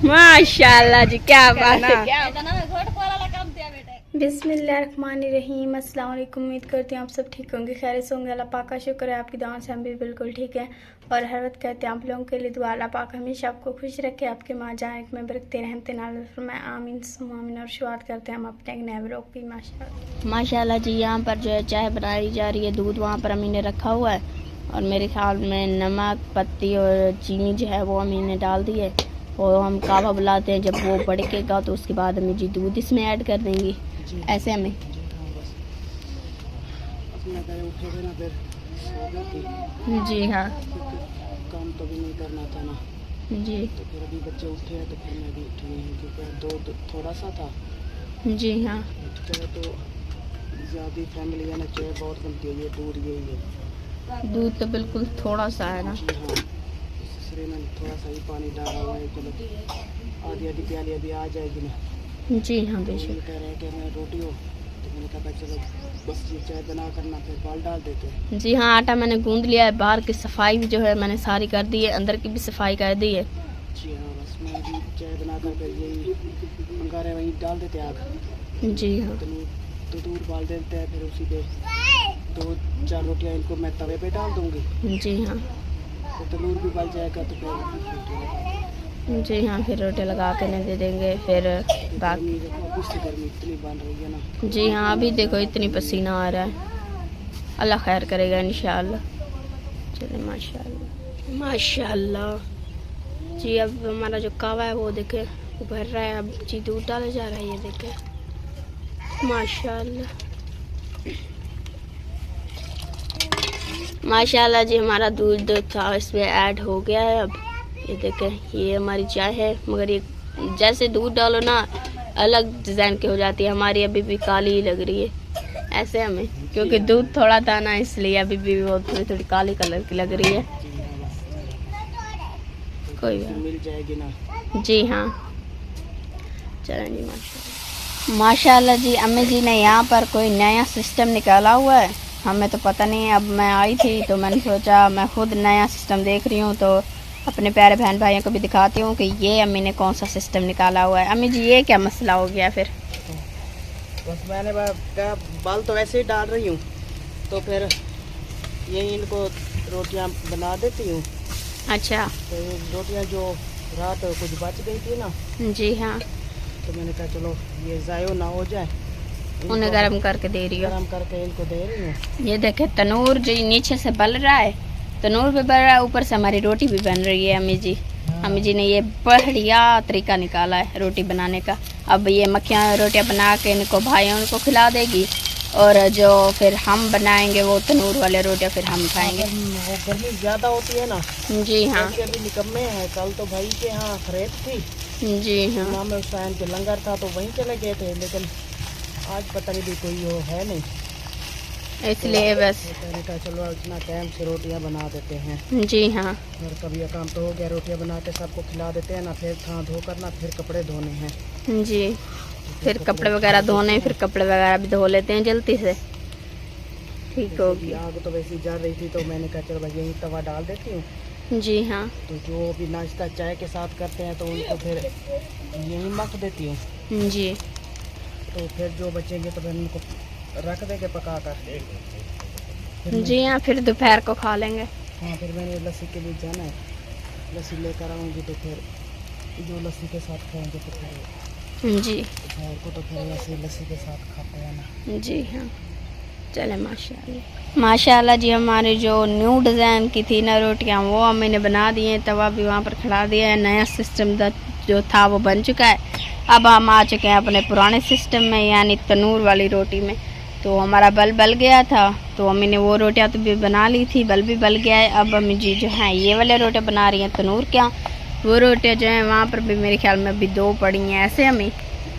माशाल्लाह जी, क्या बात है। बिस्मिल्लाहिर्रहमानिर्रहीम। अस्सलाम वालेकुम। उम्मीद करती हूँ आप सब ठीक होंगे, खैर से होंगे। अल्लाह पाक का शुक्र है, आपकी दुआओं से हम भी बिल्कुल ठीक हैं। और हर वक्त कहते हैं आप लोगों के लिए दुआ, अल्लाह पाक हमेशा आपको खुश रखे, आपके माँ जान एक में बरकते रहमते नाज़िल फरमाए, आमीन सुम्मा आमीन। और शुरुआत करते हैं हम अपने एक नए व्लॉग की। माशाल्लाह जी, यहाँ पर जो है चाय बनाई जा रही है, दूध वहाँ पर अम्मी ने रखा हुआ है और मेरे ख्याल में नमक, पत्ती और चीनी जो है वो अम्मी ने डाल दी है। और हम कावा बुलाते हैं, जब वो भड़केगा तो उसके बाद अम्मी जी दूध इसमें ऐड कर देंगी। ऐसे हमें जी हाँ, काम तो भी नहीं करना था ना जी, तो फिर अभी बच्चे उठे हैं तो फिर मैं भी उठी नहीं क्योंकि दूध थोड़ा सा था। जी हाँ, चाय तो ज़्यादा फैमिली है ना, चाय बहुत बनती है, ये दूध यही है। दूध तो बिल्कुल थोड़ा सा है ना। जी हाँ, इसलिए मैंने थोड़ा सा ही पानी डाला हुआ है। चलो आधी आधी प्याली अभी आ जाएगी ना। जी हाँ, तो बेशक। ये कह रहे हैं कि मैं रोटी हो, तो मैंने कहा चलो बस ये चाय बना करना फिर बाल डाल देते हैं। जी हाँ, आटा मैंने गूंद लिया है, बाहर की सफाई भी जो है मैंने सारी कर दी है, अंदर की भी सफाई कर दी है। जी हाँ, बस मैं अभी चाय बना कर फिर यही अंगारे वहीं डाल देते हैं आग। जी हाँ, तो दूध बाल देते हैं, फिर उसी पे 2-4 रोटियां इनको मैं तवे पे डाल दूंगी। जी हाँ, तो तंदूर भी बल जाएगा तो फिर जी हाँ, फिर रोटी लगा के नहीं दे देंगे। फिर बाकी गर्मी देखो, अभी से गर्मी इतनी बन रही है ना। जी हाँ, अभी देखो इतनी पसीना आ रहा है, अल्लाह खैर करेगा इंशाअल्लाह। चले माशाअल्लाह माशाअल्लाह जी। अब हमारा जो कावा है वो देखे भर रहा है, अब जी दूध डाला जा रहा है, ये देखे माशाअल्लाह माशाल्लाह जी। हमारा दूध था इसमें ऐड हो गया है। अब ये देखें, ये हमारी चाय है, मगर ये जैसे दूध डालो ना अलग डिज़ाइन की हो जाती है। हमारी अभी भी काली ही लग रही है ऐसे हमें, क्योंकि दूध थोड़ा था ना, इसलिए अभी भी वो थोड़ी थोड़ी काली कलर की लग रही है। कोई बात मिल जाएगी ना। जी हाँ, चलें जी। माशाल्लाह माशाल्लाह जी, अम्मी जी ने यहाँ पर कोई नया सिस्टम निकाला हुआ है, हमें तो पता नहीं है। अब मैं आई थी तो मैंने सोचा मैं खुद नया सिस्टम देख रही हूँ तो अपने प्यारे बहन भाइयों को भी दिखाती हूँ कि ये अम्मी ने कौन सा सिस्टम निकाला हुआ है। अम्मी जी, ये क्या मसला हो गया फिर? बस मैंने कहा बाल तो वैसे ही डाल रही हूँ, तो फिर यही इनको रोटियाँ बना देती हूँ। अच्छा, तो ये रोटियाँ जो रात कुछ बच गई थी ना, जी हाँ, तो मैंने कहा चलो ये ज़ायो ना हो जाए, उन्हें गर्म करके दे रही हो। गरम करके इनको दे रही हूँ। ये देखे तनूर जो नीचे से बल रहा है, तनूर भी बल रहा है, ऊपर से हमारी रोटी भी बन रही है। अम्मी जी, अम्मी जी ने ये बढ़िया तरीका निकाला है रोटी बनाने का। अब ये मक्खियाँ रोटियाँ बना के इनको भाइयों को खिला देगी, और जो फिर हम बनाएंगे वो तनूर वाले रोटियाँ फिर हम खाएंगे। वो गर्मी ज़्यादा होती है ना। जी हाँ, अभी निकम्मे हैं। कल तो भाई के यहाँ खरीद थी, जी हाँ, वहाँ में उस टाइम के लंगर था तो वहीं चले गए थे, लेकिन आज पता नहीं भी कोई वो है नहीं, इसलिए बस। मैंने कहा चलो इतना टाइम से रोटियां बना देते हैं। जी हाँ, और कभी काम तो हो गया, रोटियां बना के सबको खिला देते हैं ना, फिर थां धो करना, फिर कपड़े धोने हैं। जी, फिर कपड़े वगैरह धोने, फिर कपड़े वगैरह भी धो लेते हैं जल्दी से, ठीक होगी। आग तो वैसे ही जल रही थी तो मैंने कहा चलो भाई यही तवा डाल देती हूँ। जी हाँ, तो जो भी नाश्ता चाय के साथ करते हैं तो उनको फिर यही मख देती हूँ। जी, तो फिर जो बचेंगे तो फिर उनको रख देंगे पका कर। जी हाँ, फिर दोपहर को खा लेंगे। हाँ, फिर मैंने लस्सी के लिए जाना है, लस्सी लेकर आऊँगी तो फिर जो लस्सी के साथ खाएंगे तो फिर जी, दोपहर को तो फिर वैसे लस्सी के साथ खाते हैं ना। जी हाँ, चले माशाल्लाह माशाल्लाह जी। हमारे जो न्यू डिज़ाइन की थी ना रोटियाँ, वो अम्मी ने बना दी हैं, तवा भी वहाँ पर खड़ा दिया है। नया सिस्टम जो था वो बन चुका है। अब हम आ चुके हैं अपने पुराने सिस्टम में, यानी तनूर वाली रोटी में। तो हमारा बल गया था तो अम्मी ने वो रोटियाँ तो भी बना ली थी, बल भी बल गया है। अब अम्मी जी जो हैं ये वाले रोटियाँ बना रही हैं तनूर क्या, वो रोटियाँ जो हैं वहाँ पर भी मेरे ख्याल में अभी 2 पड़ी हैं ऐसे अम्मी।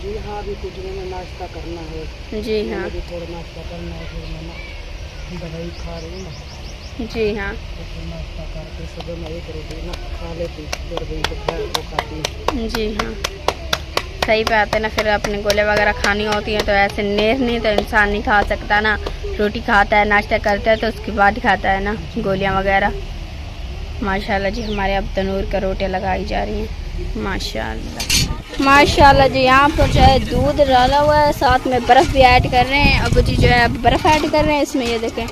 जी हाँ, अभी कुछ मैंने नाश्ता करना है। जी हाँ, अभी थोड़ा नाश्ता करना है, फिर मैं दवाई खा रही हूँ ना, जी हाँ, तो फिर नाश्ता करके सुबह मैं एक रोटी ना खा लेती, फिर वही दोपहर को खाती। जी हाँ, सही बात है ना। फिर अपने गोले वगैरह खानी होती हैं तो ऐसे नहीं तो इंसान नहीं खा सकता ना। रोटी खाता है, नाश्ता करता है तो उसके बाद खाता है ना गोलियां वगैरह। माशाल्लाह जी, हमारे अब तनूर का रोटियां लगाई जा रही हैं। माशाल्लाह माशाल्लाह जी। यहाँ पर जो है दूध डाला हुआ है, साथ में बर्फ़ भी ऐड कर रहे हैं। अबू जी जो है अब बर्फ़ ऐड कर रहे हैं इसमें, ये देखें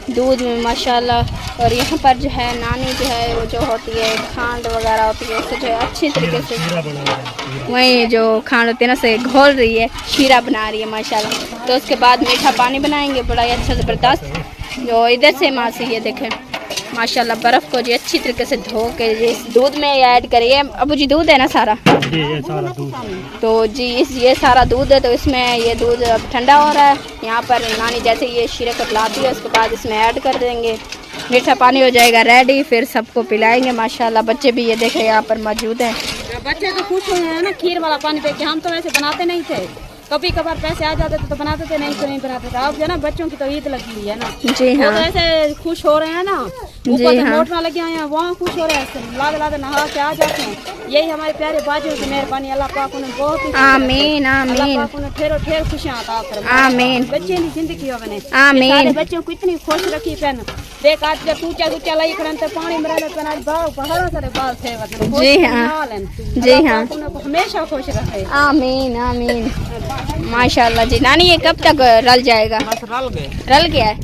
दूध में माशाल्लाह। और यहाँ पर जो है नानी जो है वो जो होती है खांड वगैरह होती है, उससे जो है अच्छी तरीके से वही जो खांड होती है ना से घोल रही है, शीरा बना रही है माशाल्लाह। तो उसके बाद मीठा पानी बनाएंगे बड़ा ही अच्छा ज़बरदस्त। जो इधर से माँ से ये देखें माशाल्लाह बर्फ़ को जी अच्छी तरीके से धो के इस दूध में ऐड करिए। अबू जी दूध है ना सारा? ये सारा दूध। तो जी ये सारा दूध है, तो इसमें ये दूध अब ठंडा हो रहा है। यहाँ पर नानी जैसे ये शीरे को पिलाती है उसके बाद इसमें ऐड कर देंगे, मीठा पानी हो जाएगा रेडी, फिर सबको पिलाएंगे माशाल्लाह। बच्चे भी ये देखें यहाँ पर मौजूद हैं। बच्चे तो खुश हुए हैं ना खीर वाला पानी पे कि हम तो वैसे बनाते नहीं थे, कभी कभार पैसे आ जाते थे तो बनाते थे, नहीं तो नहीं बनाते थे। अब जो ना बच्चों की तो ईद लगी हुई है ना, जी हाँ वो तो ऐसे खुश हो रहे हैं ना, ऊपर से मोटरा लगे हुए हैं वहाँ खुश हो रहे हैं, लाद लाद नहा के आ जाते हैं। यही हमारे प्यारे बाजियों की मेहरबानी, अल्लाह पाक उन्हें बहुत ही आमीन आमीन उन्हें ठेरो ठेर खुशियाँ अता फरमाए। आमीन बच्चे की जिंदगी हो बने आमीन। सारे बच्चों को इतनी खुश रखी पेन देख आज जब ऊंचा ऊंचा लाई करन तो पानी मरने पेन आज बाल पहाड़ों सारे बाल थे वतन। जी हाँ जी हाँ हमेशा खुश रखे। आमीन आमीन माशाल्लाह जी। नानी ये कब तक रल जाएगा? बस रल गए, रल गया है,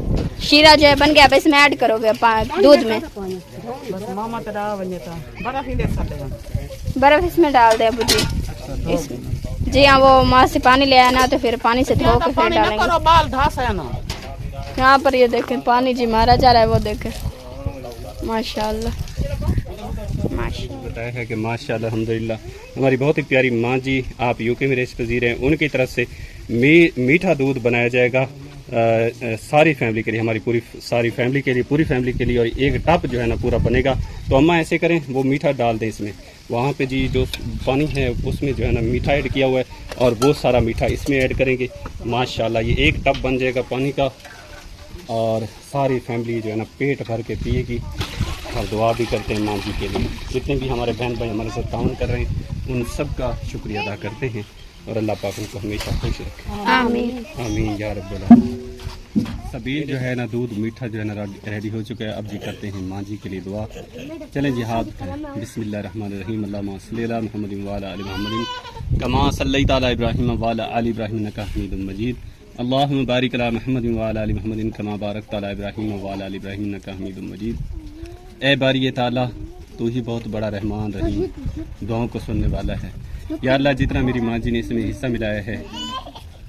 शीरा जो है बन गया, अब इसमें ऐड करोगे दूध में? बस मामा तो डाल बने था बर्फ ही दे सकते बर्फ इसमें डाल दे अबू जी। जी हाँ वो माँ से पानी ले आना तो फिर पानी से धो के फिर डालेंगे। करो बाल धास है ना। यहाँ पर ये देखें पानी जी मारा जा रहा है, वो देखें माशाल्लाह माशाल्लाह। बताया है कि माशाल्लाह अल्हम्दुलिल्लाह हमारी बहुत ही प्यारी माँ जी आप यूके में रेस पजीर हैं, उनकी तरफ से मीठा दूध बनाया जाएगा सारी फैमिली के लिए, हमारी पूरी सारी फैमिली के लिए, पूरी फैमिली के लिए। और एक टप जो है ना पूरा बनेगा। तो अम्मा ऐसे करें वो मीठा डाल दें इसमें, वहाँ पे जी जो पानी है उसमें जो है ना मीठा ऐड किया हुआ है और वो सारा मीठा इसमें ऐड करेंगे माशाल्लाह। ये एक टप बन जाएगा पानी का और सारी फैमिली जो है ना पेट भर के पिएगी। और दुआ भी करते हैं माँ जी के लिए, जितने भी हमारे बहन भाई हमारे साथ ताउन कर रहे हैं उन सब का शुक्रिया अदा करते हैं और अल्लाह पाक उनको हमेशा खुश रखे। आमीन आमीन या रब्बल आलमीन। सबील जो है ना दूध मीठा जो है ना रेडी हो चुका है। अब जी करते हैं माँ जी के लिए दुआ। चलें जी हाथ उठाएं। बिस्मिल्लाहिर्रहमानिर्रहीम अल्लाहुम्मा सल्ली अला मुहम्मदिन व अला आलि मुहम्मदिन कमा सल्लैता अला इब्राहीम व अला आलि इब्राहीम इन्नका हमीदुम मजीद। अल्लाहुम्मा बारिक अला मुहम्मदिन व अला आलि मुहम्मदिन कमा बारकता अला इब्राहीम व अला आलि इब्राहीम इन्नका हमीदुम मजीद। ए बारी ताला तू ही बहुत बड़ा रहमान रहीम, दुआओं को सुनने वाला है। या अल्लाह जितना मेरी माँ जी ने इसमें हिस्सा मिलाया है,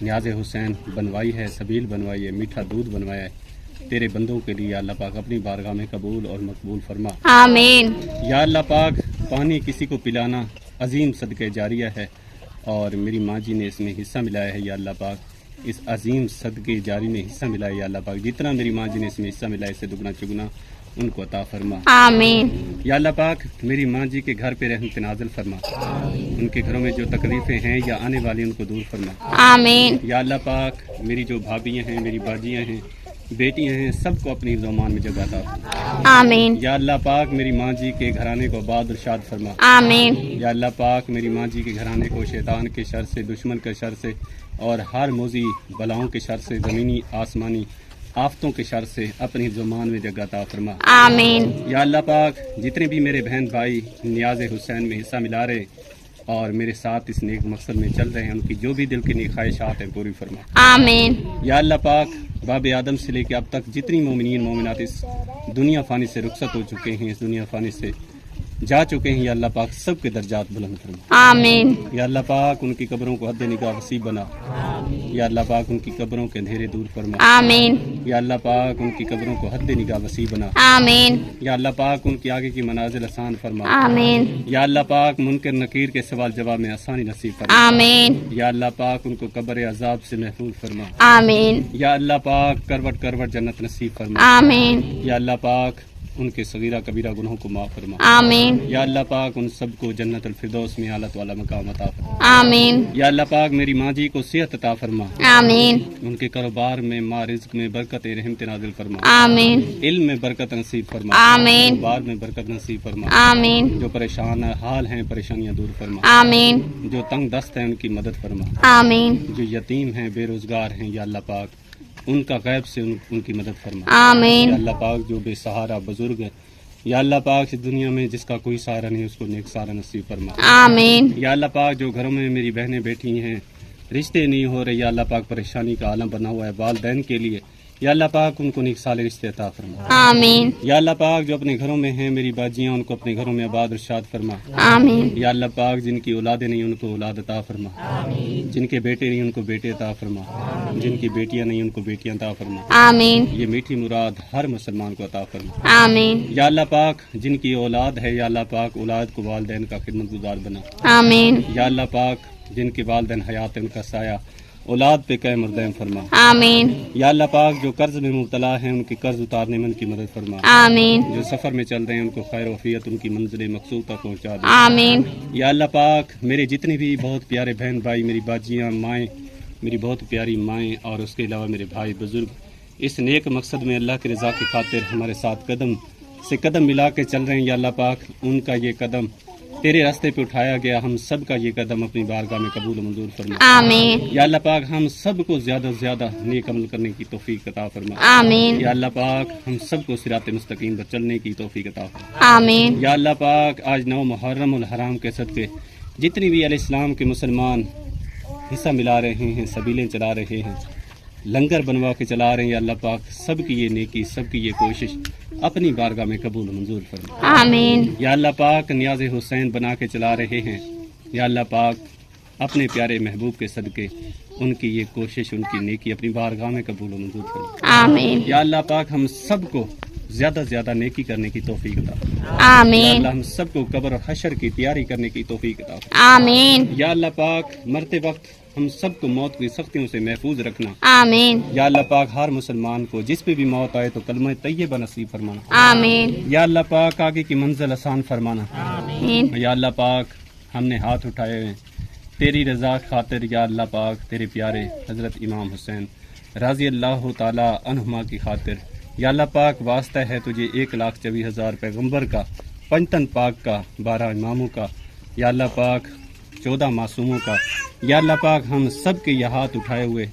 न्याज़ हुसैन बनवाई है, सबील बनवाई है, मीठा दूध बनवाया है, तेरे बंदों के लिए अल्लाह पाक अपनी बारगाह में कबूल और मकबूल फरमा। आमीन। या अल्लाह पाक पानी किसी को पिलाना अजीम सदक़े जारिया है और मेरी माँ जी ने इसमें हिस्सा मिलाया है। या अल्लाह पाक इस अजीम सदक़े जारी में हिस्सा मिलाया। या अल्लाह पाक जितना मेरी माँ जी ने इसमें हिस्सा मिलाया इससे दुगना चुगना उनको अता फरमा। आमीन। या अल्लाह पाक मेरी माँ जी के घर पे रहमत नाज़िल फरमा, उनके घरों में जो तकलीफ़ें हैं या आने वाली उनको दूर फरमा। आमीन। या अल्लाह पाक मेरी जो भाभियाँ हैं, मेरी बाजियाँ हैं, बेटियाँ हैं, सबको अपनी ज़ुबान में जगह अता। आमीन। या अल्लाह पाक मेरी माँ जी के घराने को आबाद और शाद फरमा। आमीन। या अल्लाह पाक मेरी माँ जी के घराने को शैतान के शर से, दुश्मन के शर से और हर मोजी बलाओं के शर से, ज़मीनी आसमानी आफतों के शर से अपनी ज़ुबान में जगह अता फरमा। आमीन। या अल्लाह पाक जितने भी मेरे बहन भाई न्याज़ हुसैन में हिस्सा मिला रहे और मेरे साथ इस नेक मकसद में चल रहे हैं, उनकी जो भी दिल की नेक ख्वाहिशात हैं पूरी फरमा। आमीन। या अल्लाह पाक बाब आदम से लेकर अब तक जितनी मोमिनीन मोमिनात इस दुनिया फ़ानी से रुखसत हो चुके हैं, इस दुनिया फ़ानी से जा चुके हैं, या अल्लाह पाक सबके दर्जात बुलंद फरमा। आमीन। या अल्लाह पाक उनकी कब्रों को हद निगाह वसीब बना। या अल्लाह पाक उनकी कब्रों के अंधेरे दूर फरमा। आमीन। या अल्लाह पाक उनकी कब्रों को हद निगाह वसीब बना। आमीन। या अल्लाह पाक उनकी आगे की मनाजिल आसान फरमा। आमीन। या अल्लाह पाक मुनकर नकीर के सवाल जवाब में आसानी नसीब फरमा। आमीन। या अल्लाह पाक उनको कब्र अजाब से महफूज फरमा। आमीन। या अल्लाह पाक करवट करवट जन्नत नसीब फरमा। आमीन। या अल्लाह पाक उनके सगीरा कबीरा गुनाहों को माफ़ फरमा। आमीन। या अल्लाह पाक उन सबको जन्नत अल फिरदौस में आला वाला मकाम अता फरमा। आमीन। या अल्लाह पाक मेरी माँ जी को सेहत अता फरमा। आमीन। उनके कारोबार में माँ रिज़्क़ में बरकत रहमत नाज़िल फरमा। आमीन। इल्म में बरकत नसीब फरमा। आमीन। कारोबार में बरकत नसीब फरमा। आमीन। जो परेशान हाल हैं परेशानियां दूर फरमा। आमीन। जो तंग दस्त हैं उनकी मदद फरमा। आमीन। जो यतीम हैं बेरोजगार हैं या अल्लाह पाक उनका गैब से उनकी मदद फरमा। आमीन। या अल्लाह पाक जो बेसहारा बुजुर्ग या अल्लाह पाक इस दुनिया में जिसका कोई सहारा नहीं उसको नेक सहारा नसीब फरमा। आमीन। या अल्लाह पाक जो घरों में मेरी बहनें बैठी हैं, रिश्ते नहीं हो रहे, या अल्लाह पाक परेशानी का आलम बना हुआ है वालिदैन के लिए, या अल्लाह पाक उनको नेक साले रिश्ते अता फरमा। आमीन। या अल्लाह पाक जो अपने घरों में हैं मेरी बाजियां, उनको अपने घरों में आबाद इरशाद फरमा। आमीन। या अल्लाह पाक जिनकी औलादें नहीं उनको औलाद अता फरमा। जिनके बेटे नहीं उनको बेटे अता फरमा। जिनकी बेटियां नहीं उनको बेटियां अता फरमा। आमीन। ये मीठी मुराद हर मुसलमान को अता फरमा। आमीन। या अल्लाह पाक जिनकी औलाद है, या अल्लाह पाक औलाद को वालिदैन का खिदमत गुजार बना। आमीन। या अल्लाह पाक जिनके वालिदैन हयात है उनका साया औलाद पे कायम और दायम फरमा। आमीन। या अल्लाह पाक जो कर्ज में मुब्तला है उनके कर्ज उतारने में उनकी मदद फरमा। आमीन। जो सफर में चल रहे हैं उनको खैर वफियत उनकी मंजिल मकसूद तक पहुँचा दे। आमीन। या अल्लाह पाक मेरे जितने भी बहुत प्यारे बहन भाई, मेरी बाजियाँ, माएँ, मेरी बहुत प्यारी माएँ और उसके अलावा मेरे भाई बुजुर्ग इस नेक मकसद में अल्लाह की रज़ा की खातिर हमारे साथ कदम से कदम मिला के चल रहे हैं। या अल्लाह पाक उनका ये कदम तेरे रास्ते पे उठाया गया, हम सब का ये कदम अपनी बारगाह में कबूल मंजूर फरमा। आमीन। या अल्लाह पाक हम सब को ज्यादा से ज्यादा नेक अमल करने की तौफीक अता फरमा। आमीन। या अल्लाह पाक हम सब को सिरात मुस्तकीम पर चलने की तौफीक अता फरमा। आमीन। या अल्लाह पाक आज 9 मुहर्रम उल हराम के सदके जितनी भी अल इस्लाम के मुसलमान हिस्सा मिला रहे हैं, सबीलें चला रहे हैं, लंगर बनवा के चला रहे हैं, या अल्लाह पाक सबकी ये नेकी, सबकी ये कोशिश अपनी बारगाह में कबूल मंजूर फरमा। आमीन। या अल्लाह पाक नियाज़ हुसैन बना के चला रहे हैं, या अल्लाह पाक अपने प्यारे महबूब के सदके उनकी ये कोशिश, उनकी नेकी अपनी बारगाह में कबूल मंजूर फरमा। आमीन। या अल्लाह पाक हम सबको ज्यादा से ज्यादा नेकी करने की तौफीक अता फरमा। या आमीन। अल्लाह हम सबको कब्र और हशर की तैयारी करने की तौफीक अता फरमा। आमीन। या अल्लाह पाक मरते वक्त हम सबको मौत की सख्तियों से महफूज रखना। आमीन। या अल्लाह पाक हर मुसलमान को जिस पे भी मौत आए तो कलमा तैयबा नसीब फरमाना। आमीन। या अल्लाह पाक आगे की मंजिल आसान फरमाना। आमीन। या अल्लाह पाक हमने हाथ उठाए हैं तेरी रज़ा खातिर, या अल्लाह पाक तेरे प्यारे हज़रत इमाम हुसैन राज़ी अल्लाह ताला अन्हुमा की खातिर, या अल्लाह पाक वास्ता है तुझे 1,24,000 पैगम्बर का, पंचतन पाक का, 12 इमामों का, या अल्लाह पाक 14 मासूमों का। या अल्लाह पाक हम सब के ये हाथ उठाए हुए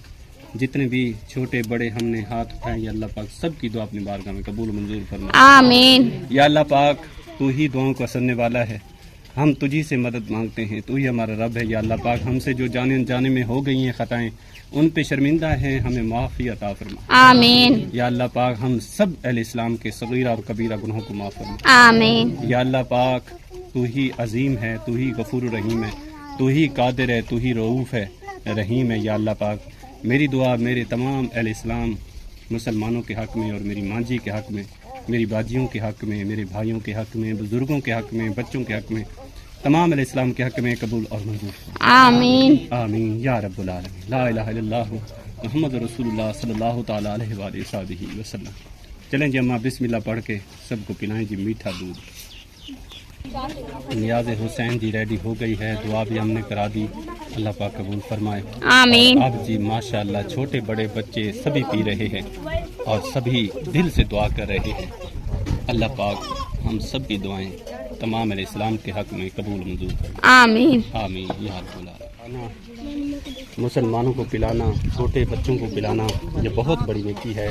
जितने भी छोटे बड़े हमने हाथ उठाए, या अल्लाह पाक सब की दुआ अपनी बारगाह में कबूल मंजूर फरमा। आमीन। या अल्लाह पाक तू ही दुआओं का सुनने वाला है, हम तुझी से मदद मांगते हैं, तू ही हमारा रब है। या अल्लाह पाक हमसे जो जाने अनजाने में हो गई हैं खताएं, उन पे शर्मिंदा हैं, हमें माफ़ी अता फरमा। आमीन। या अल्लाह पाक हम सब अहले इस्लाम के सगीरा और कबीरा गुनाहों को माफ़ फरमा। आमीन। या अल्लाह पाक तू ही अजीम है, तू ही गफूर रहीम है, तू ही कादिर है, तू ही रऊफ़ है, रहीम है। या अल्लाह पाक मेरी दुआ मेरे तमाम अहले इस्लाम मुसलमानों के हक़ में और मेरी मांझी के हक़ में, मेरी बाजियों के हक़ में, मेरे भाइयों के हक़ में, बुज़ुर्गों के हक़ में, बच्चों के हक़ में, तमाम अहले इस्लाम के हक़ में कबूल और मंजूर। आमीन। आमीन या रब्बुल आलमीन। ला इलाहा इल्लल्लाह मुहम्मद रसूलुल्लाह सल्लल्लाहु ताला अलैहि वसल्लम। चलें जी अम्मा बिस्मिल्लाह पढ़ के सबको पिलाएं जी मीठा दूध। नियाज़ हुसैन जी रेडी हो गई है, दुआ भी हमने करा दी, अल्लाह पाक कबूल फरमाए। आमीन। अब जी माशाअल्लाह छोटे बड़े बच्चे सभी पी रहे हैं और सभी दिल से दुआ कर रहे हैं। अल्लाह पाक हम सब की दुआएं तमाम अहले इस्लाम के हक़ में कबूल मंजूर फरमाए। आमीन। आमीन या रब्बुल आलमीन। मुसलमानों को पिलाना, छोटे बच्चों को पिलाना, ये बहुत बड़ी नेकी है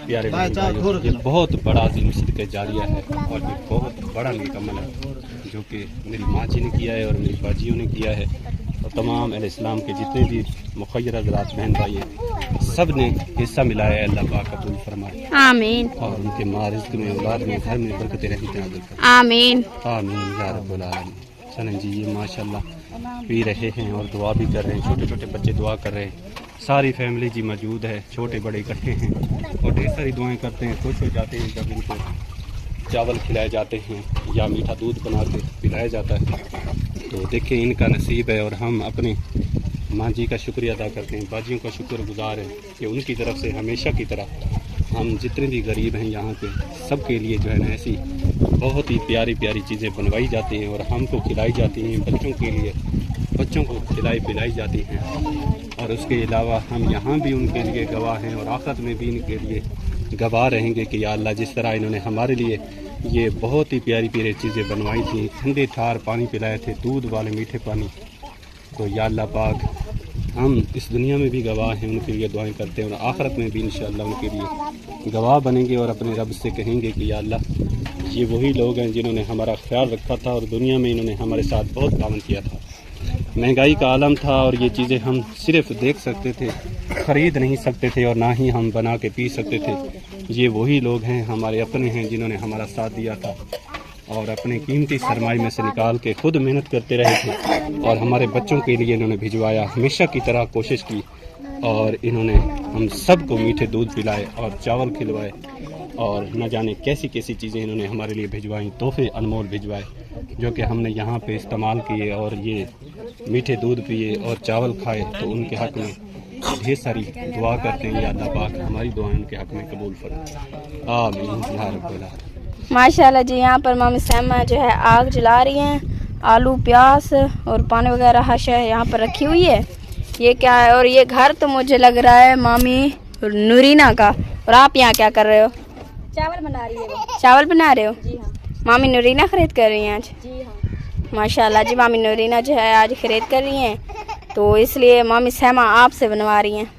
प्यारे भाइयों। ये बहुत बड़ा अज़ीम सदक़ा जारिया है और ये बहुत बड़ा नेक अमल है जो कि मेरी माँ जी ने किया है और मेरी बाजियों ने किया है और तमाम अहले इस्लाम के जितने भी मुखय्यर हज़रात बहन भाई हैं सब ने हिस्सा मिलाया है। अल्लाह पाक कबूल फरमाए। आमीन। और उनके माँ रिज़्क़ में, औलाद में, घर में बरकतें रहमतें नाज़िल फरमाए। आमीन। आमीन या रब्बुल आलमीन। चलें जी ये माशाल्लाह पी रहे हैं और दुआ भी कर रहे हैं, छोटे छोटे बच्चे दुआ कर रहे हैं, सारी फैमिली जी मौजूद है, छोटे बड़े इकट्ठे हैं और ढेर सारी दुआएं करते हैं। खुश हो जाते हैं जब इनको चावल खिलाए जाते हैं या मीठा दूध बना के पिलाया जाता है। तो देखें इनका नसीब है और हम अपने माँ जी का शुक्रिया अदा करते हैं, बाजियों का शुक्रगुजार है कि उनकी तरफ से हमेशा की तरह हम जितने भी गरीब हैं यहाँ के सब के लिए जो है ना ऐसी बहुत ही प्यारी प्यारी चीज़ें बनवाई जाती हैं और हमको खिलाई जाती हैं। बच्चों के लिए बच्चों को खिलाई पिलाई जाती हैं और उसके अलावा हम यहाँ भी उनके लिए गवाह हैं और आखिरत में भी इनके लिए गवाह रहेंगे कि या अल्लाह जिस तरह इन्होंने हमारे लिए ये बहुत ही प्यारी प्यारी चीज़ें बनवाई थी, ठंडे ठार पानी पिलाए थे, दूध वाले मीठे पानी, तो या अल्लाह पाक हम इस दुनिया में भी गवाह हैं, उनके लिए दुआएं करते हैं और आखिरत में भी इंशाअल्लाह उनके लिए गवाह बनेंगे और अपने रब से कहेंगे कि या अल्लाह ये वही लोग हैं जिन्होंने हमारा ख्याल रखा था और दुनिया में इन्होंने हमारे साथ बहुत तावन किया था। महंगाई का आलम था और ये चीज़ें हम सिर्फ देख सकते थे, ख़रीद नहीं सकते थे और ना ही हम बना के पी सकते थे। ये वही लोग हैं, हमारे अपने हैं, जिन्होंने हमारा साथ दिया था और अपने कीमती सरमाए में से निकाल के खुद मेहनत करते रहे थे और हमारे बच्चों के लिए इन्होंने भिजवाया। हमेशा की तरह कोशिश की और इन्होंने हम सबको मीठे दूध पिलाए और चावल खिलवाए और न जाने कैसी कैसी चीज़ें इन्होंने हमारे लिए भिजवाई, तोहफे अनमोल भिजवाए जो कि हमने यहाँ पे इस्तेमाल किए और ये मीठे दूध पिए और चावल खाए। तो उनके हक़ में ढेर सारी दुआ करते हैं, या अल्लाह पाक हमारी दुआएं उनके हक़ में कबूल फरमाए, आमीन या रब्बल आलमीन। माशाल्लाह जी, यहाँ पर मामी सैमा जो है आग जला रही हैं। आलू प्याज और पानी वगैरह हर शय यहाँ पर रखी हुई है। ये क्या है? और ये घर तो मुझे लग रहा है मामी नूरीना का। और आप यहाँ क्या कर रहे हो? चावल बना रही है वो। चावल बना रहे हो? जी हाँ। मामी नूरीना खरीद कर रही हैं आज? जी हाँ। माशाल्लाह जी, मामी नूरीना जो है आज खरीद कर रही हैं, तो इसलिए मामी सैमा आपसे बनवा रही हैं।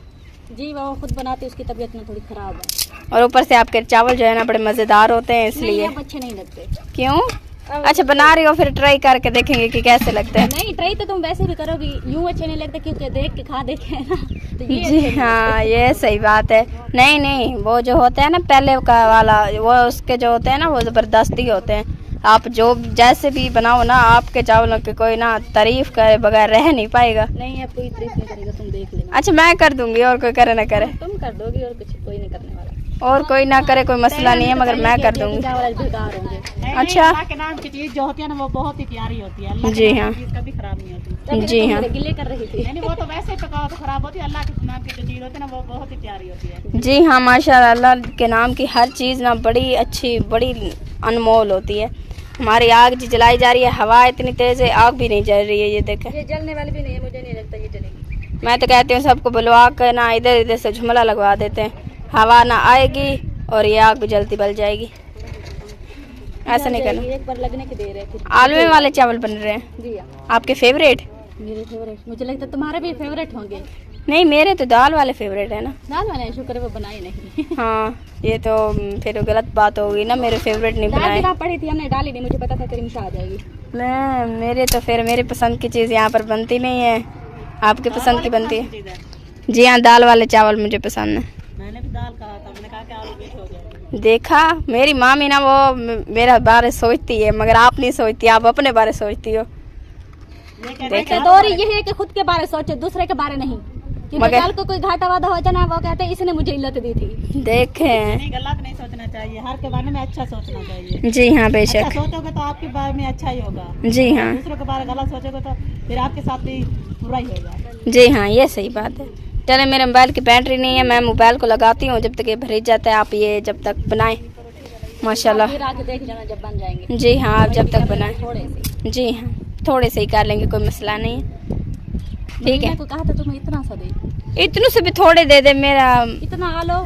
जी वो खुद बनाती, उसकी तबीयत में थोड़ी ख़राब है और ऊपर से आपके चावल जो है ना बड़े मज़ेदार होते हैं, इसलिए। नहीं, अच्छे नहीं लगते। क्यों? अच्छा बना रही हो, फिर ट्राई करके देखेंगे कि कैसे लगते हैं। नहीं, ट्राई तो तुम वैसे भी करोगी, यूं अच्छे नहीं लगते क्योंकि देख के खा देखे है ना, तो ये जी हाँ, ये सही बात है। नहीं नहीं, वो जो होते हैं ना पहले का वाला, वो उसके जो होते हैं ना वो ज़बरदस्ती होते हैं। आप जो जैसे भी बनाओ ना, आपके चावलों की कोई ना तारीफ करे बगैर रह नहीं पाएगा। नहीं, अब कोई तारीफ नहीं करेगा, तुम देख लेना। अच्छा मैं कर दूंगी, और कोई करे ना करे। तुम कर दोगी और कुछ कोई नहीं करने वाला। और कोई ना करे, कोई मसला नहीं है, मगर मैं कर दूंगी। चावल बेकार होंगे। अच्छा के नाम की चीज जो होती है ना वो बहुत ही प्यारी होती है। जी हाँ, कभी खराब नहीं होती। जी हाँ, गिले कर रही थी। नहीं, वो तो वैसे पकाओ तो खराब होती है। अल्लाह के नाम की जो चीज होती है ना वो बहुत ही प्यारी होती है। जी हाँ, माशाल्लाह अल्लाह के नाम की हर चीज़ ना बड़ी अच्छी, बड़ी अनमोल होती है। हमारी आग जी जलाई जा रही है, हवा इतनी तेज़ है, आग भी नहीं जल रही है। ये देखें, ये जलने वाली भी नहीं है, मुझे नहीं लगता ये जलेगी। मैं तो कहती हूँ सबको बुलवा कर ना इधर इधर से झुमला लगवा देते हैं, हवा ना आएगी और ये आग भी जल्दी बल जाएगी। ऐसा नहीं करना। एक बार लगने के दे रहे थे। आलू वाले चावल बन रहे हैं जी हाँ, आपके फेवरेट? मेरे फेवरेट, मुझे लगता है तुम्हारे भी फेवरेट होंगे। नहीं, मेरे तो दाल वाले फेवरेट है ना। दाल वाले शुक्र है वो बनाए नहीं। हाँ, ये तो फिर गलत बात होगी ना, मेरे फेवरेट नहीं बनाए। दाल पड़ी थी, हमने डाली नहीं, मुझे पता था करीम शाह आ जाएगी। मैं मेरे तो फिर मेरे पसंद की चीज़ यहाँ पर बनती नहीं है, आपके पसंद की बनती है। जी हाँ, दाल वाले चावल मुझे पसंद है। मैंने भी दाल कहा था, मैंने कहा कि आलू मीठे हो जाएंगे। देखा, मेरी मामी ना वो मेरा बारे सोचती है, मगर आप नहीं सोचती, आप अपने बारे सोचती हो। देखा, दौर ये है कि खुद के बारे सोचो, दूसरे के बारे नहीं। मगर कल को कोई घाटा वादा हो जाना, वो कहते हैं इसने मुझे इल्लत दी थी। देखें, गलत नहीं सोचना चाहिए, हर के बारे में अच्छा सोचना चाहिए। जी हाँ, बेशक। अच्छा सोचोगे तो आपके बारे में अच्छा ही होगा। जी हाँ, दूसरों के बारे में गलत सोचोगे तो फिर आपके साथ भी बुरा ही होगा। जी हाँ, ये सही बात है। चले, मेरे मोबाइल की बैटरी नहीं है, मैं मोबाइल को लगाती हूँ जब तक ये भर जाता है। आप ये जब तक बनाएं, माशाल्लाह। फिर आके देख लेना जब बन जाएंगे। जी हाँ, आप जब तक बनाएं। थोड़े से। जी हाँ, थोड़े से ही कर लेंगे, कोई मसला नहीं है। ठीक है, को कहा था तुम्हें इतना सा दे, इतने से भी थोड़े दे दे। मेरा इतना आलो,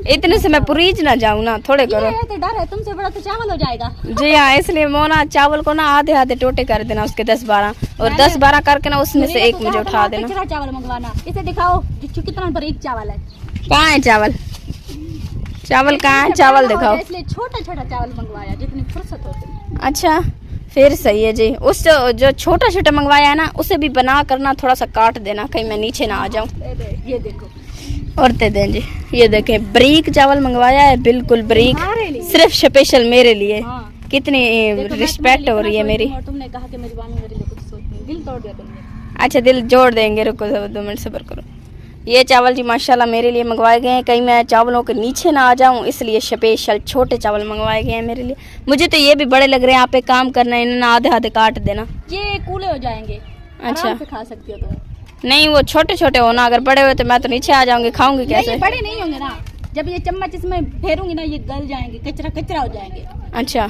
इतने से मैं पुरीज ना जाऊँ ना, थोड़े करो। ये तो डर है, तुमसे बड़ा तो चावल हो जाएगा। जी हाँ, इसलिए मोना चावल को ना आधे आधे टोटे कर देना, उसके 10-12 और 10-12 करके ना उसमें से एक मुझे उठा देना। कचरा चावल मंगवाना, इसे दिखाओ कितना बारीक चावल है। कहाँ है चावल? चावल कहाँ है? चावल दिखाओ। इसलिए छोटा छोटा चावल मंगवाया, जितनी फुर्सत होती। अच्छा, फिर सही है जी। उस जो छोटा छोटा मंगवाया है ना, उसे भी बना करना, थोड़ा सा काट देना कहीं मैं नीचे ना आ जाऊं। ये देखो, और दे दें जी, ये देखें, बारीक चावल मंगवाया है, बिल्कुल बारीक, सिर्फ स्पेशल मेरे लिए। हाँ। कितनी रिस्पेक्ट हो रही है मेरी। और तुमने कहा कि मेरी वाणी मेरे लिए कुछ सोचती, दिल तोड़ दिया तुमने। अच्छा, दिल जोड़ देंगे, रुको 2 मिनट सब्र करो। ये चावल जी माशाल्लाह मेरे लिए मंगवाए गए हैं, कहीं मैं चावलों के नीचे ना आ जाऊं, इसलिए स्पेशल छोटे चावल मंगवाए गए हैं मेरे लिए। मुझे तो ये भी बड़े लग रहे हैं। आप एक काम करना, इन्हें आधे आधे काट देना। ये कूले हो जाएंगे। अच्छा, आराम से खा सकती हो तुम। नहीं, वो छोटे छोटे होना, अगर बड़े हुए तो मैं तो नीचे आ जाऊंगी, खाऊंगी कैसे? ये बड़े नहीं होंगे ना, जब ये चम्मच इसमें फेरूंगी ना ये गल जाएंगे, कचरा कचरा हो जाएंगे। अच्छा,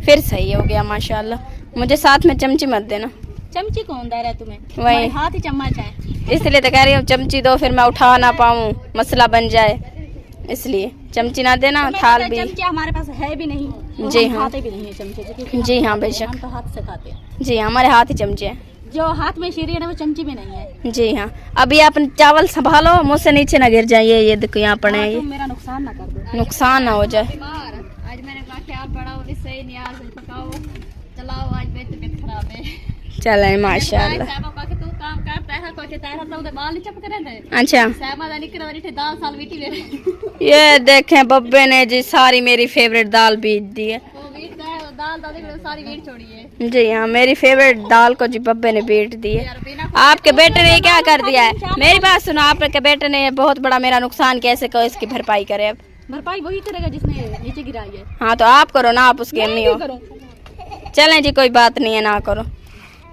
फिर सही हो गया माशाल्लाह। मुझे साथ में चमची मत देना। चमची कौन दे रहा है तुम्हें? वही। हमारे हाथ ही चम्मच है, इसलिए तो कह रही हूँ चमची दो, फिर मैं उठा ना पाऊँ, मसला बन जाए, इसलिए चमची ना देना। थाल भी चमचा हमारे पास है भी नहीं। जी हाँ, खाते भी नहीं है चमचे। जी हाँ, बेशक। हम तो हाथ से खाते हैं। जी, हमारे हाथ ही चमचे हैं। जो हाथ में शीरी है ना वो चमची भी नहीं है। जी हाँ, अभी आप चावल संभालो, मुझसे नीचे ना गिर जाइए। ये देखो यहाँ पड़े हैं, तुम मेरा नुकसान ना कर दो। नुकसान ना हो जाए। आज मैंने कहा ख्याल बड़ा भी सही नहीं आज पकाओ चलाओ आज मेरी तबीयत खराब है चले माशाल्लाह। सामा का तू काम करता है कोई के तारा तो बाल नहीं चपक रहे थे अच्छा सामा दा निकल वाली थे दाल साल बीटी ले ये देखें बब्बे ने जी सारी मेरी फेवरेट दाल बीत दी है। वो बीट है दाल दाल सारी बीट छोड़ी है। जी हाँ मेरी फेवरेट दाल को जी बब्बे ने बीट दी है। यार बिना आपके बेटे ने क्या कर दिया है? मेरी बात सुनो, आपके बेटे ने बहुत बड़ा मेरा नुकसान कैसे को इसकी भरपाई करे अब? भरपाई वही करेगा जिसने नीचे गिराई है। हाँ तो आप करो ना, आप उसकी अम्मी हो। चलें जी कोई बात नहीं है, ना करो।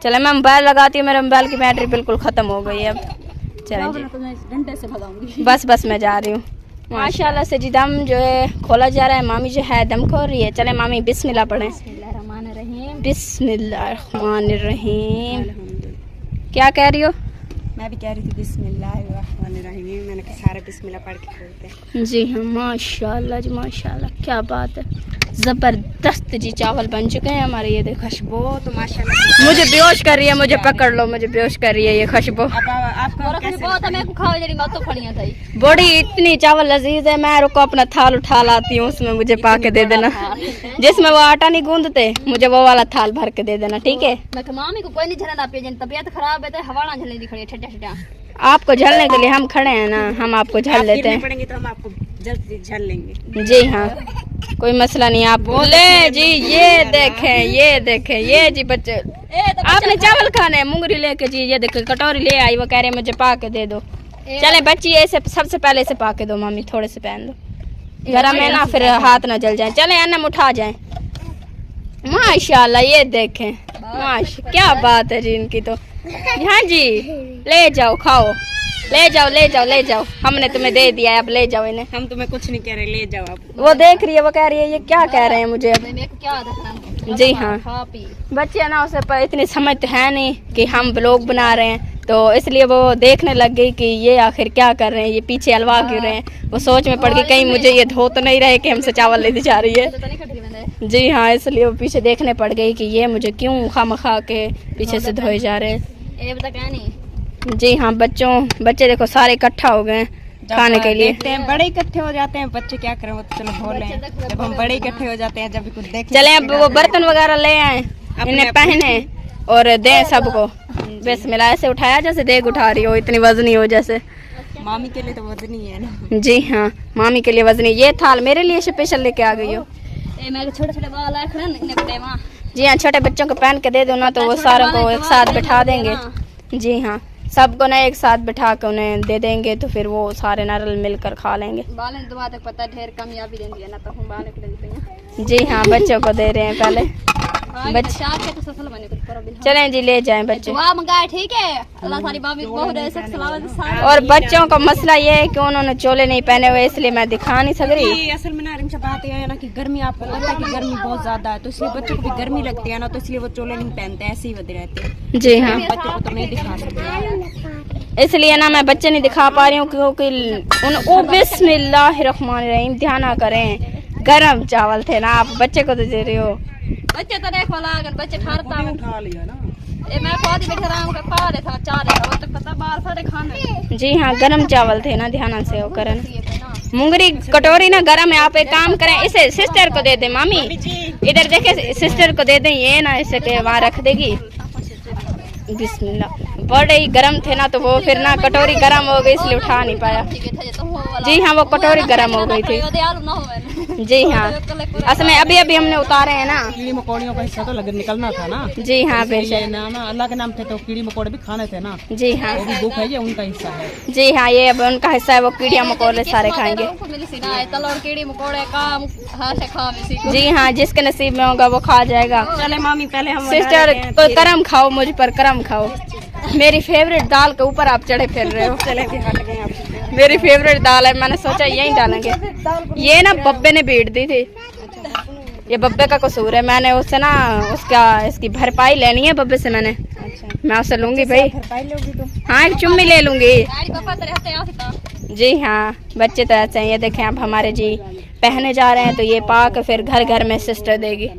चले मैं मोबाइल लगाती हूँ, मेरे मोबाइल की बैटरी बिल्कुल ख़त्म हो गई है अब। चलें जी तो मैं घंटे से भगाऊंगी। बस मैं जा रही हूँ। माशाल्लाह से जी दम जो है खोला जा रहा है। मामी जो है दम खोल रही है। चले मामी बिस्मिल्लाह पढ़ें। बिस्मिल्लाहिर्रहमानिर्रहीम। क्या कह रही हो? मैं भी कह रही थी बिस्मिल्लाहिर्रहमानिर्रहीम। मैंने कहा सारे बिस्मिल्लाह पढ़ के खोलते हैं। जी हाँ माशाल्लाह जी माशाल्लाह, क्या बात है, ज़बरदस्त जी चावल बन चुके हैं हमारे। ये देखो खुशबू तो माशाल्लाह मुझे बेहोश कर रही है, मुझे पकड़ लो, मुझे बेहोश कर रही है ये खुशबू। आपको और कैसे बहुत मैं खाओ जरी मत तो खड़ियां थई बड़ी इतनी चावल लजीज है। मैं रुको अपना थाल उठा लाती हूँ, उसमें मुझे पा के दे देना। जिसमें वो आटा नहीं गूंदते मुझे वो वाला थाल भर के दे देना, ठीक है? मैं मामी को कोई नहीं झलना पे जन तबीयत खराब है तो हवा ना झलने दी खड़ी ठट्टा ठट्टा। आपको झलने के लिए हम खड़े हैं ना, हम आपको झल लेते हैं। पड़ेंगे तो हम आपको जल्दी झल लेंगे। जी हाँ कोई मसला नहीं। आप ले जी ये देखें ये जी बच्चे आपने चावल खाने हैं। मुंगरी लेके जी ये देखे कटोरी ले आई, वो कह रहे मुझे पा के दे दो। चले बच्ची ऐसे सबसे पहले से पा के दो मामी, थोड़े से पहन दो गरम है ना, फिर हाथ ना जल जाए। चले अन्नम उठा जाए। माशाल्लाह ये देखें माशा क्या बात है जी इनकी तो। हाँ जी ले जाओ खाओ, ले जाओ हमने तुम्हें दे दिया है, अब ले जाओ इन्हें। हम तुम्हें कुछ नहीं कह रहे, ले जाओ आप। वो देख रही है, वो कह रही है ये क्या कह रहे हैं मुझे अब। मेरे को क्या देखना। जी हाँ खा पी बच्चे ना उसे पर इतनी समझ तो है नहीं कि हम ब्लॉग बना रहे हैं, तो इसलिए वो देखने लग गई कि ये आखिर क्या कर रहे हैं, ये पीछे हलवा क्यों रहे हैं। वो सोच में पड़ गई कहीं मुझे ये धो तो नहीं रहे कि हमसे चावल लेती जा रही है। तो नहीं खड़ी मैंने। जी हाँ इसलिए वो पीछे देखने पड़ गई कि ये मुझे क्यों खामखा के पीछे से धोए जा रहे हैं। ये बता क्या नहीं। जी हाँ बच्चे देखो सारे इकट्ठा हो गए खाने के लिए। देखते हैं बड़े इकट्ठे हो जाते हैं, बच्चे क्या करें वो तो चलो भूल रहे हैं। जब हम बड़े इकट्ठे हो जाते हैं, जब भी कुछ देख चले अब वो बर्तन वगैरह ले आए, इन्हें पहने और दें सबको। बिस्मिल्लाह ऐसे उठाया जैसे देग उठा रही हो, इतनी वजनी हो जैसे। मामी के लिए तो वजनी है ना। जी हाँ मामी के लिए वजनी। ये थाल मेरे लिए स्पेशल लेके आ गई हो। ए मैं छोटे छोटे बाल आए खड़े ने बड़े मां। जी हाँ छोटे बच्चों को पहन के दे दो ना, तो वो सारों को एक साथ बैठा देंगे। जी हाँ सबको ना एक साथ बैठा के उन्हें दे देंगे, तो फिर वो सारे नारल मिलकर खा लेंगे। बाल ने दुआ तक पता ढेर कामयाबी देंदी है ना, तो हम बाल के देते जी हाँ बच्चों को दे रहे हैं पहले। हैं। बच्चे चार के तो सफल बने कुछ करो बिल्कुल। चलें जी ले जाएं बच्चे। दुआ मंगाए ठीक है। अल्लाह सारी बाबी को बहुत ऐसे सलामत सारे। और बच्चों का मसला ये है कि उन्होंने चोले नहीं पहने हुए, इसलिए मैं दिखा नहीं सक रही। ये असल में ना रिमशा बात ये है ना कि गर्मी, आपको पता है कि गर्मी बहुत ज्यादा है, तो इसलिए बच्चों को भी गर्मी लगती है ना, तो इसलिए वो चोले नहीं पहनते, ऐसे ही बदे रहते हैं। जी हाँ बच्चों को तो नहीं दिखा सकते। इसलिए ना मैं बच्चे नहीं दिखा पा रही हूँ क्योंकि ओ बिस्मिल्लाहिर्रहमानिर्रहीम ध्यान ना करें। गरम चावल थे ना, आप बच्चे को तो दे रहे हो। बच्चे तो देखो लागन बच्चे ठारता में खा लिया ना। ए मैं पौधी बैठे आराम कर पा रहे था चार रहे वो तक पता बाल सारे खाने। जी हाँ गरम चावल थे ना, ध्यान से हो करन। ये थे ना मुंगरी कटोरी ना गरम है, आप एक काम करें इसे सिस्टर को दे दे। मामी इधर देखे सिस्टर को दे दें, ये ना इसे के वहाँ रख देगी। बिस्मिल्लाह बड़े ही गरम थे ना, तो वो फिर ना कटोरी गरम हो गई इसलिए उठा नहीं पाया। ठीक है तो वो वाला जी हाँ वो कटोरी गरम हो गई थी। वो यार ना होवे। जी हाँ असल में अभी हमने उतारे हैं ना। कीड़ी मकोड़ियों का हिस्सा तो निकलना था ना। जी हाँ बेशक। ये ना अल्लाह के नाम थे तो कीड़ी मकोड़े भी खाने थे ना। जी हाँ वो भी भूख है, ये उनका हिस्सा है। जी हाँ ये अब उनका हिस्सा है, वो कीड़िया मकोड़े सारे खाएंगे। मिली सी ना तलौर कीड़ी मकोड़े काम हां से खा मिसी को। जी हाँ जिसके नसीब में होगा वो खा जाएगा। चले मामी पहले हम सिस्टर कोई करम खाओ, मुझ पर करम खाओ। मेरी फेवरेट दाल के ऊपर आप चढ़े फिर रहे हो। चले भी हट गए आप। मेरी फेवरेट दाल है, मैंने सोचा यही डालेंगे। ये ना बब्बे ने बीट दी थी, ये बब्बे का कसूर है। मैंने उससे ना इसकी भरपाई लेनी है बब्बे से। मैंने मैं उससे लूंगी भाई। हाँ एक चुम्मी ले लूंगी। गाड़ी पापा तेरे हाथ आ सकता। जी हाँ बच्चे तो ऐसे हैं। ये देखें आप हमारे जी पहने जा रहे हैं, तो ये पा के फिर घर घर में सिस्टर देगी,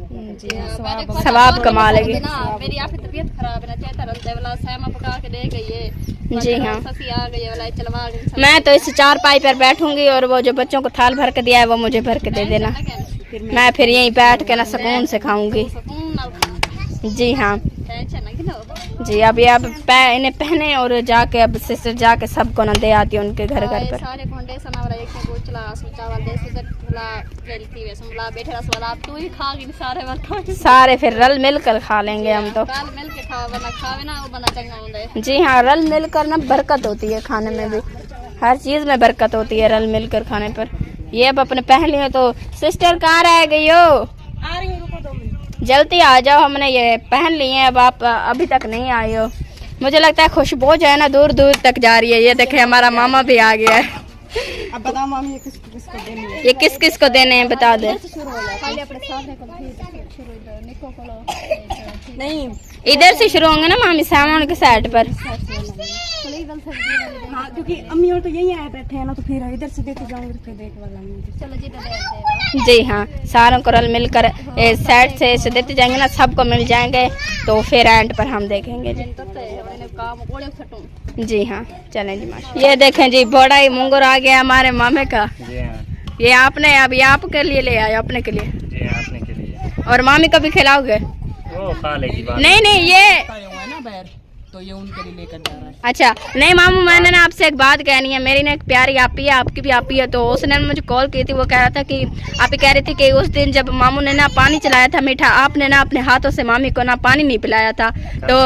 सवाब कमा लेगी। मेरी आपकी तबीयत खराब है ना, चेता रलते वाला सामा पका के दे गई है। जी हाँ ससी आ गई है वाला चलवा गई। मैं तो इस चारपाई पर बैठूंगी और वो जो बच्चों को थाल भर के दिया है वो मुझे भर के दे देना। मैं फिर यहीं बैठ के ना सुकून से खाऊंगी। जी हाँ जी। अब ये अब इन्हें पहने और जाके अब सिस्टर जाके सबको ना दे आती है उनके घर घर पर। सारे कोंडे सनावरा एक को चला चावल दे सुधर भला वेलती वे समला बैठे रस वाला तू ही खा के सारे वाला सारे फिर रल मिलकर खा लेंगे हम तो। रल मिल के खा वरना खावे ना वो बना चंगा होंगे। जी हाँ, रल मिलकर ना बरकत होती है खाने में भी, हर चीज़ में बरकत होती है रल मिलकर खाने पर। ये अब अपने पहले हो तो सिस्टर कहाँ रह गई हो? आ रही हूं, रुको 2 मिनट। जल्दी आ जाओ, हमने ये पहन लिए हैं, अब आप अभी तक नहीं आए हो। मुझे लगता है खुशबू जो है ना दूर दूर तक जा रही है। ये देखे हमारा मामा भी आ गया है। अब बताओ मामी ये किस किस को देनी है? ये किस किस को देने हैं बता दे। खाली अपने सामने को शुरू इधर निको को नहीं, इधर से शुरू होंगे ना मामी, सामान के साइड पर। हाँ क्योंकि अम्मी और तो यही आए बैठे हैं ना, तो फिर इधर से देते जाऊंगी तो फिर देख वाला। चलो जी दे जी हाँ, सारों को रल मिलकर साइड से ऐसे देते जाएंगे ना, सबको मिल जाएंगे तो फिर एंड पर हम देखेंगे जी। काम कोड़े फटूं। जी हाँ, चलें जी माशा। ये देखें जी, बड़ा ही मुंगुर आ गया हमारे मामे का। जी हाँ ये आपने अभी आपके लिए ले आया, अपने के लिए। जी हाँ, आपने के लिए। और मामी को भी खिलाओगे? वो खा लेगी बात। नहीं नहीं, ये हुआ है ना बैर, तो ये उनके लिए लेकर जा रहा है। अच्छा नहीं मामू, मैंने ना आपसे एक बात कहनी है। मेरी ना एक प्यारी आपी है, आपकी भी आपी है, तो उसने मुझे कॉल की थी। वो कह रहा था कि आप ही कह रही थी कि उस दिन जब मामू ने ना पानी चलाया था मीठा, आपने ना अपने हाथों से मामी को ना पानी नहीं पिलाया था। तो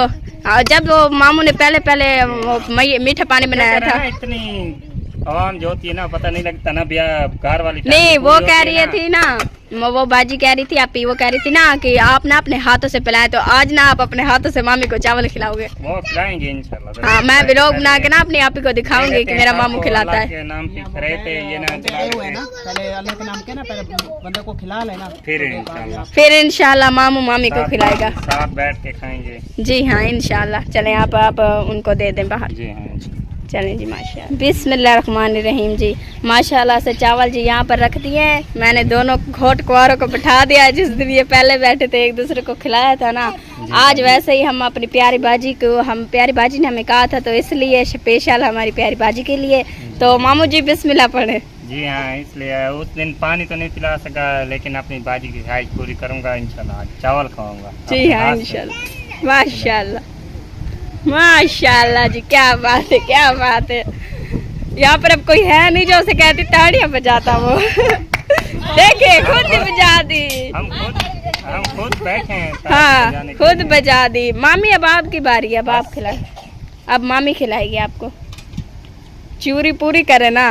जब वो मामू ने पहले मीठा पानी बनाया था। इतनी आवाम जो होती है ना, पता नहीं लगता ना ब्याह घर वाली। नहीं, वो कह रही थी ना, वो बाजी कह रही थी, आपी वो कह रही थी ना कि आप ना अपने हाथों से पिलाए, तो आज ना आप अपने हाथों से मामी को चावल खिलाओगे। वो खिलाएंगे इंशाल्लाह। हाँ, मैं व्लॉग बना के ना अपनी आपी को दिखाऊंगी कि मेरा मामू खिलाता है। के नाम पे खड़े थे ये ना हुआ है ना, पहले अल्लाह के नाम के ना पहले बंदे को खिला लेना, फिर इंशाल्लाह मामू मामी को खिलाएगा। साथ बैठ के खाएंगे। जी हाँ इंशाल्लाह। चलें आप उनको दे दें बाहर। जी हाँ चलें जी माशाल्लाह। बिस्मिल्लाहिर्रहमानिर्रहीम जी। माशाल्लाह से चावल जी यहाँ पर रख दिए हैं। मैंने दोनों घोट कुआरों को बिठा दिया। जिस दिन ये पहले बैठे थे एक दूसरे को खिलाया था ना, आज वैसे ही हम अपनी प्यारी बाजी को, हम प्यारी बाजी ने हमें कहा था, तो इसलिए स्पेशल हमारी प्यारी बाजी के लिए। तो मामू जी बिस्मिल्लाह पढ़े। जी हाँ, इसलिए उस दिन पानी तो नहीं पिला सका, लेकिन अपनी बाजी की ख्वाहिश पूरी करूँगा इंशाल्लाह। चावल खाऊंगा। जी हाँ इंशाल्लाह। माशाल्लाह माशाल्लाह जी, क्या बात है, क्या बात है। यहाँ पर अब कोई है नहीं जो उसे कहती ताड़ियां बजाता वो। देखिए खुद ही बजा दी। हम खुद बैठे हैं। हाँ, खुद बजा दी। मामी अब आपकी बारी है, अब आप खिलाए। अब मामी खिलाएगी आपको। चूरी पूरी करे ना।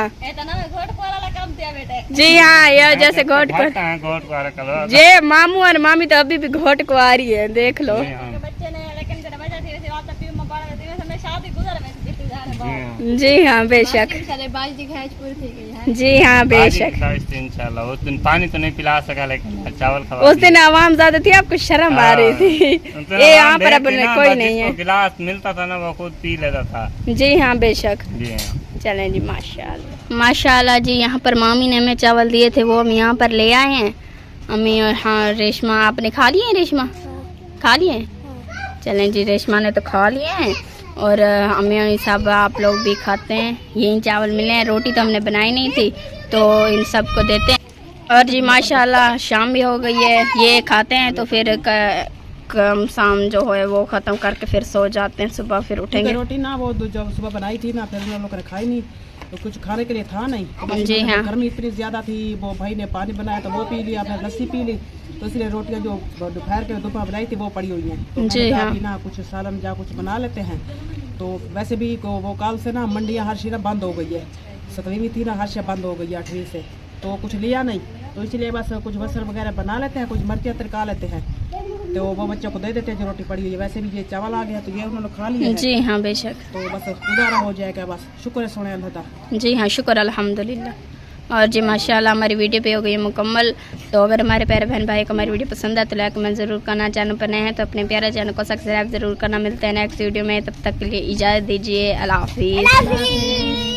जी हाँ, ये जैसे घोट को ये मामू और मामी तो अभी भी घोट को आ रही है, देख लो। जी हाँ बेशक। जी हाँ बेशक। इंशाल्लाह उस दिन पानी तो नहीं पिला सका, लेकिन चावल खा। उस दिन आवाम ज्यादा थी, आपको शर्म आ रही थी। ये यहाँ पर अब कोई नहीं है। गिलास मिलता था ना, वो खुद पी लेता था। जी हाँ बेशक। जी हाँ। चलें जी माशाल्लाह। माशाल्लाह जी, यहाँ पर मामी ने हमें चावल दिए थे, वो हम यहाँ पर ले आए हैं। अम्मी और हाँ रेशमा, आपने खा लिए हैं? रेशमा खा लिए? चलें जी, रेशमा ने तो खा लिए हैं और अम्मी और सब आप लोग भी खाते हैं। यही चावल मिले हैं, रोटी तो हमने बनाई नहीं थी, तो इन सब को देते हैं। और जी माशाल्लाह शाम भी हो गई है, ये खाते हैं तो फिर कम शाम जो है वो ख़त्म करके फिर सो जाते हैं। सुबह फिर उठेंगे। रोटी ना वो जब सुबह बनाई थी ना, फिर हम लोग ने खाई नहीं, तो कुछ खाने के लिए था नहीं। तो जी हाँ। गर्मी इतनी ज़्यादा थी, वो भाई ने पानी बनाया तो वो पी लिया, फिर लस्सी पी ली, तो इसलिए रोटियां जो दोपहर बनाई थी वो पड़ी हुई हैं। तो जी हाँ। ना कुछ सालन जा कुछ बना लेते हैं। तो वैसे भी वो कल से ना मंडियाँ हर चीज़ बंद हो गई है। 7वीं भी थी ना, हर चीज़ बंद हो गई है 8वीं से, तो कुछ लिया नहीं, तो इसलिए बस कुछ बसर वगैरह बना लेते हैं, कुछ मिर्चियाँ तड़का लेते हैं, तो वो बच्चों को दे देते हैं जो रोटी पड़ी हुई है। वैसे भी ये चावल आ गया तो ये उन्होंने खा लिया। जी हाँ बेशक। तो बस गुजारा हो जाएगा, बस शुक्र है सोने अल्लाह का। जी हाँ, शुक्र अल्हम्दुलिल्लाह। और जी माशाल्लाह हमारी वीडियो पे हो गई है मुकम्मल। तो अगर हमारे प्यारे बहन भाई को हमारी वीडियो पसंद है तो लाइक कमेंट ज़रूर करना। चैनल पर नए हैं तो अपने प्यारे चैनल को सब्सक्राइब ज़रूर करना। मिलते हैं नेक्स्ट वीडियो में, तब तक के लिए इजाज़त दीजिए। अल्लाह हाफिज़।